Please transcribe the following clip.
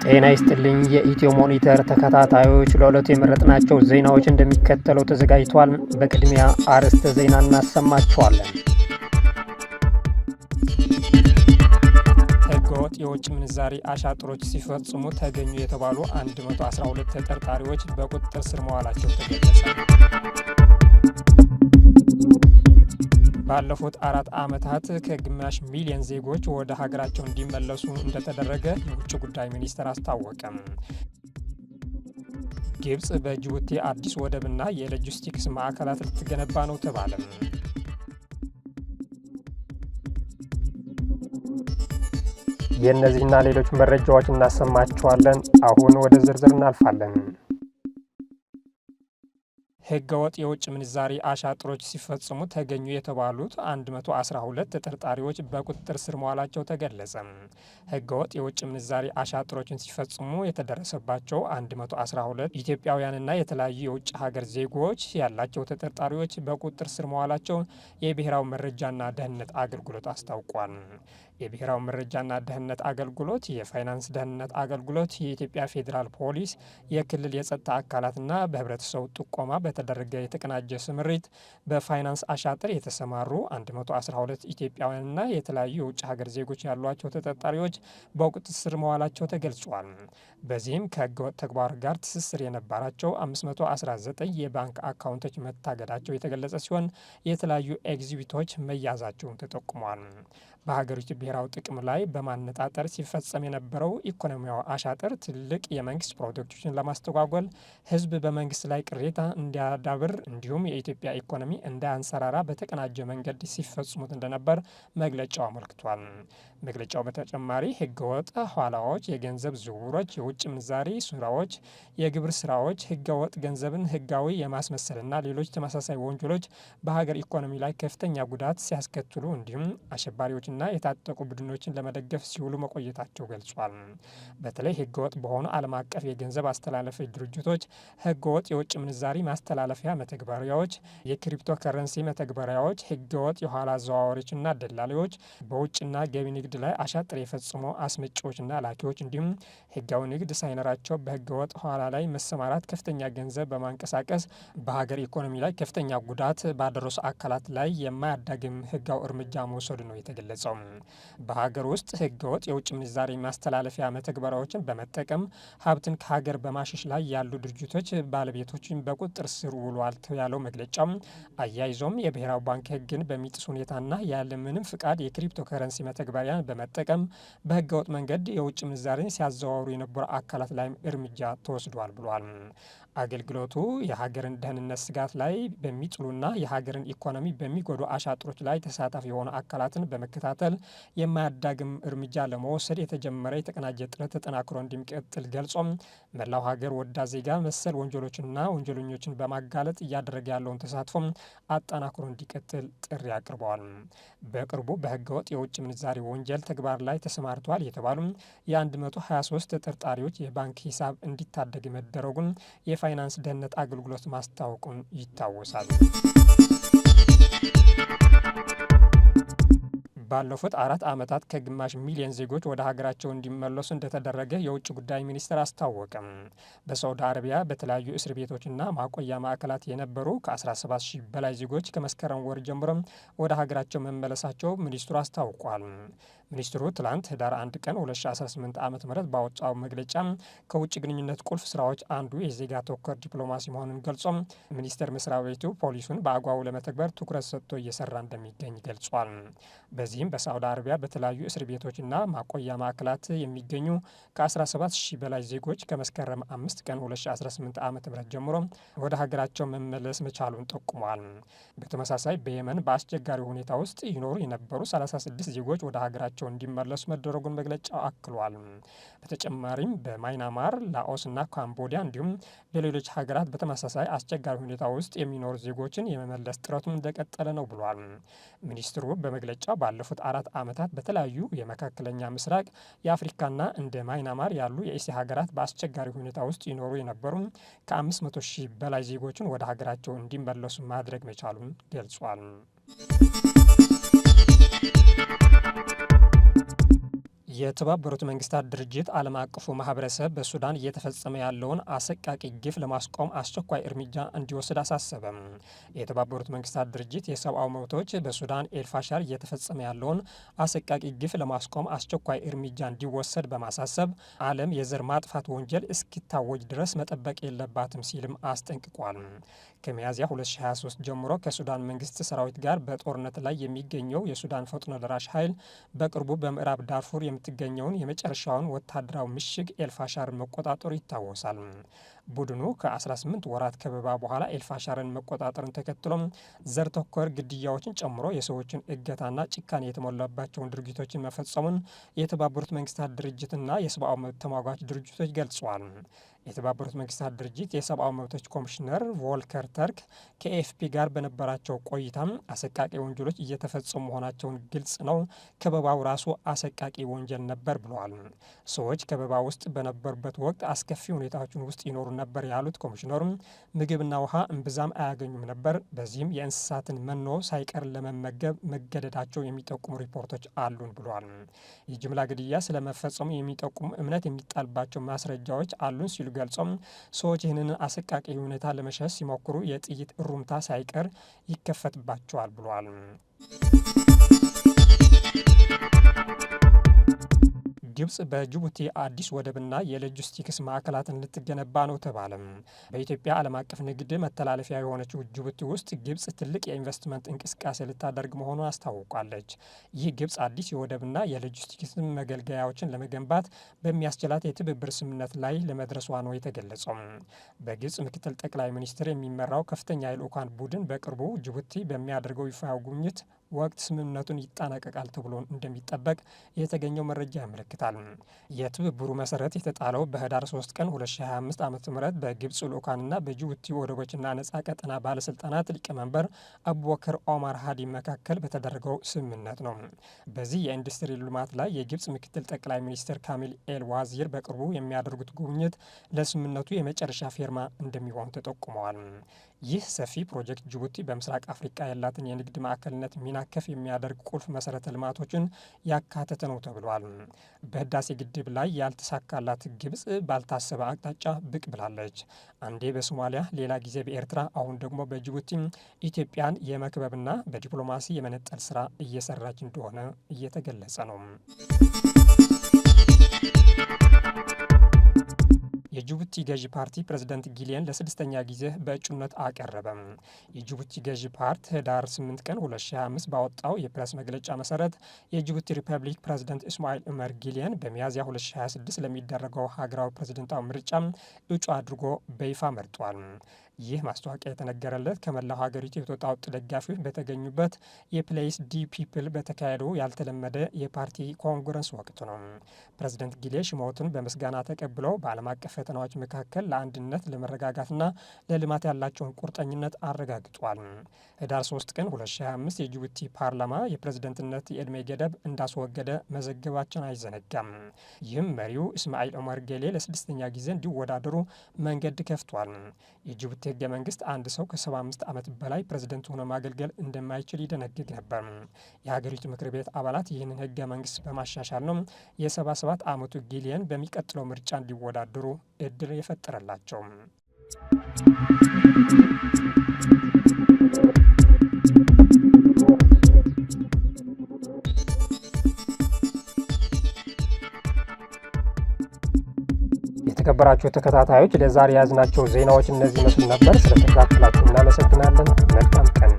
ጤና ይስጥልኝ የኢትዮ ሞኒተር ተከታታዮች ለዕለቱ የመረጥናቸው ዜናዎች እንደሚከተለው ተዘጋጅቷል። በቅድሚያ አርዕስተ ዜና እናሰማችኋለን። ህገወጥ የውጭ ምንዛሪ አሻጥሮች ሲፈጽሙ ተገኙ የተባሉ 112 ተጠርጣሪዎች በቁጥጥር ስር መዋላቸው ተገለጸ። ባለፉት 4 ዓመታት ከግማሽ ሚሊዮን ዜጎች ወደ ሀገራቸው እንዲመለሱ እንደተደረገ የውጭ ጉዳይ ሚኒስቴር አስታወቀ። ግብጽ በጅቡቲ አዲስ ወደብና የሎጂስቲክስ ማዕከላት ልትገነባ ነው ተባለ። የእነዚህና ሌሎች መረጃዎች እናሰማችኋለን። አሁን ወደ ዝርዝር እናልፋለን። ህገወጥ የውጭ ምንዛሪ አሻጥሮች ሲፈጽሙ ተገኙ የተባሉት 112 ተጠርጣሪዎች በቁጥጥር ስር መዋላቸው ተገለጸ። ህገወጥ የውጭ ምንዛሪ አሻጥሮችን ሲፈጽሙ የተደረሰባቸው 112 ኢትዮጵያውያንና የተለያዩ የውጭ ሀገር ዜጎች ያላቸው ተጠርጣሪዎች በቁጥጥር ስር መዋላቸው የብሔራዊ መረጃና ደህንነት አገልግሎት አስታውቋል። የብሔራዊ መረጃና ደህንነት አገልግሎት፣ የፋይናንስ ደህንነት አገልግሎት፣ የኢትዮጵያ ፌዴራል ፖሊስ፣ የክልል የጸጥታ አካላትና በህብረተሰቡ ጥቆማ በተደረገ የተቀናጀ ስምሪት በፋይናንስ አሻጥር የተሰማሩ 112 ኢትዮጵያውያንና የተለያዩ የውጭ ሀገር ዜጎች ያሏቸው ተጠርጣሪዎች በቁጥጥር ስር መዋላቸው ተገልጿል። በዚህም ከህገወጥ ተግባር ጋር ትስስር የነበራቸው 519 የባንክ አካውንቶች መታገዳቸው የተገለጸ ሲሆን የተለያዩ ኤግዚቢቶች መያዛቸውን ተጠቁሟል። በሀገሪቱ ብሔራዊ ጥቅም ላይ በማነጣጠር ሲፈጸም የነበረው ኢኮኖሚያዊ አሻጥር ትልቅ የመንግስት ፕሮጀክቶችን ለማስተጓጎል፣ ህዝብ በመንግስት ላይ ቅሬታ እንዲያዳብር እንዲሁም የኢትዮጵያ ኢኮኖሚ እንዳያንሰራራ በተቀናጀ መንገድ ሲፈጽሙት እንደነበር መግለጫው አመልክቷል። መግለጫው በተጨማሪ ህገወጥ ኋላዎች፣ የገንዘብ ዝውውሮች፣ የውጭ ምንዛሪ ስራዎች፣ የግብር ስራዎች፣ ህገወጥ ገንዘብን ህጋዊ የማስመሰልና ሌሎች ተመሳሳይ ወንጀሎች በሀገር ኢኮኖሚ ላይ ከፍተኛ ጉዳት ሲያስከትሉ እንዲሁም አሸባሪዎችና የታጠቁ ቡድኖችን ለመደገፍ ሲውሉ መቆየታቸው ገልጿል። በተለይ ህገወጥ በሆኑ ዓለም አቀፍ የገንዘብ አስተላለፊ ድርጅቶች፣ ህገወጥ የውጭ ምንዛሪ ማስተላለፊያ መተግበሪያዎች፣ የክሪፕቶ ከረንሲ መተግበሪያዎች፣ ህገወጥ የኋላ አዘዋዋሪዎችና ደላሎች፣ በውጭና ገቢ ንግድ ላይ አሻጥር የፈጸሙ አስመጪዎችና ላኪዎች እንዲሁም ህጋዊ ንግድ ሳይኖራቸው በህገወጥ ኋላ ላይ መሰማራት ከፍተኛ ገንዘብ በማንቀሳቀስ በሀገር ኢኮኖሚ ላይ ከፍተኛ ጉዳት ባደረሱ አካላት ላይ የማያዳግም ህጋዊ እርምጃ መውሰዱ ነው የተገለጸው። በሀገር ውስጥ ህገወጥ የውጭ ምንዛሪ ማስተላለፊያ መተግበሪያዎችን በመጠቀም ሀብትን ከሀገር በማሸሽ ላይ ያሉ ድርጅቶች ባለቤቶችን በቁጥጥር ስር ውሏል ያለው መግለጫው አያይዞም የብሔራዊ ባንክ ህግን በሚጥስ ሁኔታና ያለምንም ፍቃድ የክሪፕቶ ከረንሲ መተግበሪያን በመጠቀም በህገወጥ መንገድ የውጭ ምንዛሪን ሲያዘዋውሩ የነበሩ አካላት ላይም እርምጃ ተወስዷል ብሏል። አገልግሎቱ የሀገርን ደህንነት ስጋት ላይ በሚጥሉና የሀገርን ኢኮኖሚ በሚጎዱ አሻጥሮች ላይ ተሳታፊ የሆኑ አካላትን በመከታተል የማያዳግም እርምጃ ለመወሰድ የተጀመረ የተቀናጀ ጥረት ተጠናክሮ እንደሚቀጥል ገልጾም መላው ሀገር ወዳድ ዜጋ መሰል ወንጀሎችንና ወንጀለኞችን በማጋለጥ እያደረገ ያለውን ተሳትፎም አጠናክሮ እንዲቀጥል ጥሪ አቅርበዋል። በቅርቡ በህገወጥ የውጭ ምንዛሪ ወንጀል ተግባር ላይ ተሰማርተዋል የተባሉ የ123 ተጠርጣሪዎች የባንክ ሂሳብ እንዲታደግ መደረጉን የፋይናንስ ደህንነት አገልግሎት ማስታወቁን ይታወሳል። ባለፉት 4 ዓመታት ከግማሽ ሚሊዮን ዜጎች ወደ ሀገራቸው እንዲመለሱ እንደተደረገ የውጭ ጉዳይ ሚኒስቴር አስታወቀ። በሳውዲ አረቢያ በተለያዩ እስር ቤቶችና ማቆያ ማዕከላት የነበሩ ከ17 ሺህ በላይ ዜጎች ከመስከረም ወር ጀምሮ ወደ ሀገራቸው መመለሳቸው ሚኒስትሩ አስታውቋል። ሚኒስትሩ ትላንት ህዳር 1 ቀን 2018 ዓ.ም ባወጣው መግለጫ ከውጭ ግንኙነት ቁልፍ ስራዎች አንዱ የዜጋ ተኮር ዲፕሎማሲ መሆኑን ገልጾ ሚኒስቴር መስሪያ ቤቱ ፖሊሱን በአግባቡ ለመተግበር ትኩረት ሰጥቶ እየሰራ እንደሚገኝ ገልጿል። በዚህም በሳውዲ አረቢያ በተለያዩ እስር ቤቶችና ማቆያ ማዕከላት የሚገኙ ከ17 ሺህ በላይ ዜጎች ከመስከረም 5 ቀን 2018 ዓ.ም ጀምሮ ወደ ሀገራቸው መመለስ መቻሉን ጠቁሟል። በተመሳሳይ በየመን በአስቸጋሪ ሁኔታ ውስጥ ይኖሩ የነበሩ 36 ዜጎች ወደ ሀገራቸው እንዲመለሱ መደረጉን መግለጫው አክሏል። በተጨማሪም በማይናማር፣ ላኦስና ካምቦዲያ እንዲሁም በሌሎች ሀገራት በተመሳሳይ አስቸጋሪ ሁኔታ ውስጥ የሚኖሩ ዜጎችን የመመለስ ጥረቱም እንደቀጠለ ነው ብሏል። ሚኒስትሩ በመግለጫው ባለፉት 4 ዓመታት በተለያዩ የመካከለኛ ምስራቅ፣ የአፍሪካና እንደ ማይናማር ያሉ የእስያ ሀገራት በአስቸጋሪ ሁኔታ ውስጥ ይኖሩ የነበሩ ከ500 ሺህ በላይ ዜጎችን ወደ ሀገራቸው እንዲመለሱ ማድረግ መቻሉን ገልጿል። የተባበሩት መንግስታት ድርጅት ዓለም አቀፉ ማህበረሰብ በሱዳን እየተፈጸመ ያለውን አሰቃቂ ግፍ ለማስቆም አስቸኳይ እርምጃ እንዲወስድ አሳሰበም። የተባበሩት መንግስታት ድርጅት የሰብአዊ መብቶች በሱዳን ኤልፋሻር እየተፈጸመ ያለውን አሰቃቂ ግፍ ለማስቆም አስቸኳይ እርምጃ እንዲወሰድ በማሳሰብ ዓለም የዘር ማጥፋት ወንጀል እስኪታወጅ ድረስ መጠበቅ የለባትም ሲልም አስጠንቅቋል። ከሚያዝያ 2023 ጀምሮ ከሱዳን መንግስት ሰራዊት ጋር በጦርነት ላይ የሚገኘው የሱዳን ፈጥኖ ደራሽ ኃይል በቅርቡ በምዕራብ ዳርፉር የምትገኘውን የመጨረሻውን ወታደራዊ ምሽግ ኤልፋሻርን መቆጣጠሩ ይታወሳል። ቡድኑ ከ18 ወራት ከበባ በኋላ ኤልፋሻርን መቆጣጠርን ተከትሎም ዘር ተኮር ግድያዎችን ጨምሮ የሰዎችን እገታና ጭካኔ የተሞላባቸውን ድርጊቶችን መፈጸሙን የተባበሩት መንግስታት ድርጅትና የሰብአዊ መብት ተሟጋች ድርጅቶች ገልጸዋል። የተባበሩት መንግስታት ድርጅት የሰብአዊ መብቶች ኮሚሽነር ቮልከር ተርክ ከኤኤፍፒ ጋር በነበራቸው ቆይታም አሰቃቂ ወንጀሎች እየተፈጸሙ መሆናቸውን ግልጽ ነው፣ ከበባው ራሱ አሰቃቂ ወንጀል ነበር ብለዋል። ሰዎች ከበባ ውስጥ በነበሩበት ወቅት አስከፊ ሁኔታዎችን ውስጥ ይኖሩ ነበር ያሉት ኮሚሽነሩም ምግብና ውሃ እምብዛም አያገኙም ነበር፣ በዚህም የእንስሳትን መኖ ሳይቀር ለመመገብ መገደዳቸው የሚጠቁሙ ሪፖርቶች አሉን ብለዋል። የጅምላ ግድያ ስለመፈጸሙ የሚጠቁሙ እምነት የሚጣልባቸው ማስረጃዎች አሉን ሲሉ ገልጾም ሰዎች ይህንን አሰቃቂ ሁኔታ ለመሸሽ ሲሞክሩ የጥይት እሩምታ ሳይቀር ይከፈትባቸዋል ብለዋል። ግብጽ በጅቡቲ አዲስ ወደብና የሎጂስቲክስ ማዕከላትን ልትገነባ ነው ተባለ። በኢትዮጵያ ዓለም አቀፍ ንግድ መተላለፊያ የሆነችው ጅቡቲ ውስጥ ግብጽ ትልቅ የኢንቨስትመንት እንቅስቃሴ ልታደርግ መሆኑን አስታውቋለች። ይህ ግብጽ አዲስ የወደብና የሎጂስቲክስ መገልገያዎችን ለመገንባት በሚያስችላት የትብብር ስምምነት ላይ ለመድረሷ ነው የተገለጸው። በግብጽ ምክትል ጠቅላይ ሚኒስትር የሚመራው ከፍተኛ የልዑካን ቡድን በቅርቡ ጅቡቲ በሚያደርገው ይፋዊ ጉብኝት ወቅት ስምምነቱን ይጠናቀቃል ተብሎ እንደሚጠበቅ የተገኘው መረጃ ያመለክታል። የትብብሩ መሰረት የተጣለው በህዳር 3 ቀን 2025 ዓ.ም በግብጽ ልዑካንና በጅቡቲ ወደቦችና ነጻ ቀጠና ባለስልጣናት ሊቀመንበር አቡበከር ኦማር ሃዲ መካከል በተደረገው ስምምነት ነው። በዚህ የኢንዱስትሪ ልማት ላይ የግብጽ ምክትል ጠቅላይ ሚኒስትር ካሚል ኤል ዋዚር በቅርቡ የሚያደርጉት ጉብኝት ለስምምነቱ የመጨረሻ ፊርማ እንደሚሆን ተጠቁመዋል። ይህ ሰፊ ፕሮጀክት ጅቡቲ በምስራቅ አፍሪካ ያላትን የንግድ ማዕከልነት ሚና ከፍ የሚያደርግ ቁልፍ መሰረተ ልማቶችን ያካተተ ነው ተብሏል። በህዳሴ ግድብ ላይ ያልተሳካላት ግብጽ ባልታሰበ አቅጣጫ ብቅ ብላለች። አንዴ በሶማሊያ፣ ሌላ ጊዜ በኤርትራ፣ አሁን ደግሞ በጅቡቲ ኢትዮጵያን የመክበብና በዲፕሎማሲ የመነጠል ስራ እየሰራች እንደሆነ እየተገለጸ ነው። የጅቡቲ ገዢ ፓርቲ ፕሬዝዳንት ጊሌን ለስድስተኛ ጊዜ በእጩነት አቀረበ። የጅቡቲ ገዢ ፓርቲ ህዳር 8 ቀን 2025 ባወጣው የፕሬስ መግለጫ መሰረት የጅቡቲ ሪፐብሊክ ፕሬዝዳንት ኢስማኤል ኡመር ጊሌን በሚያዝያ 2026 ለሚደረገው ሀገራዊ ፕሬዝዳንታዊ ምርጫ እጩ አድርጎ በይፋ መርጧል። ይህ ማስታወቂያ የተነገረለት ከመላው ሀገሪቱ የተወጣጡ ደጋፊዎች በተገኙበት የፕሌስ ዲ ፒፕል በተካሄደው ያልተለመደ የፓርቲ ኮንግረስ ወቅት ነው። ፕሬዝዳንት ጊሌ ሽሞቱን በምስጋና ተቀብለው በዓለም አቀፍ ፈተናዎች መካከል ለአንድነት ለመረጋጋትና ለልማት ያላቸውን ቁርጠኝነት አረጋግጧል። ህዳር 3 ቀን 2025 የጅቡቲ ፓርላማ የፕሬዝደንትነት የዕድሜ ገደብ እንዳስወገደ መዘገባችን አይዘነጋም። ይህም መሪው ኢስማኤል ኡመር ጊሌ ለስድስተኛ ጊዜ እንዲወዳደሩ መንገድ ከፍቷል። የጅቡቲ ህገ መንግስት አንድ ሰው ከ75 ዓመት በላይ ፕሬዝደንት ሆኖ ማገልገል እንደማይችል ይደነግግ ነበር። የሀገሪቱ ምክር ቤት አባላት ይህንን ህገ መንግስት በማሻሻል ነው የ77 ዓመቱ ጊሌን በሚቀጥለው ምርጫ እንዲወዳደሩ እድል የፈጠረላቸው። የተከበራችሁ ተከታታዮች ለዛሬ ያዝናቸው ዜናዎች እነዚህ መስሉ ነበር። ስለተከታተላችሁ እናመሰግናለን። መልካም ቀን።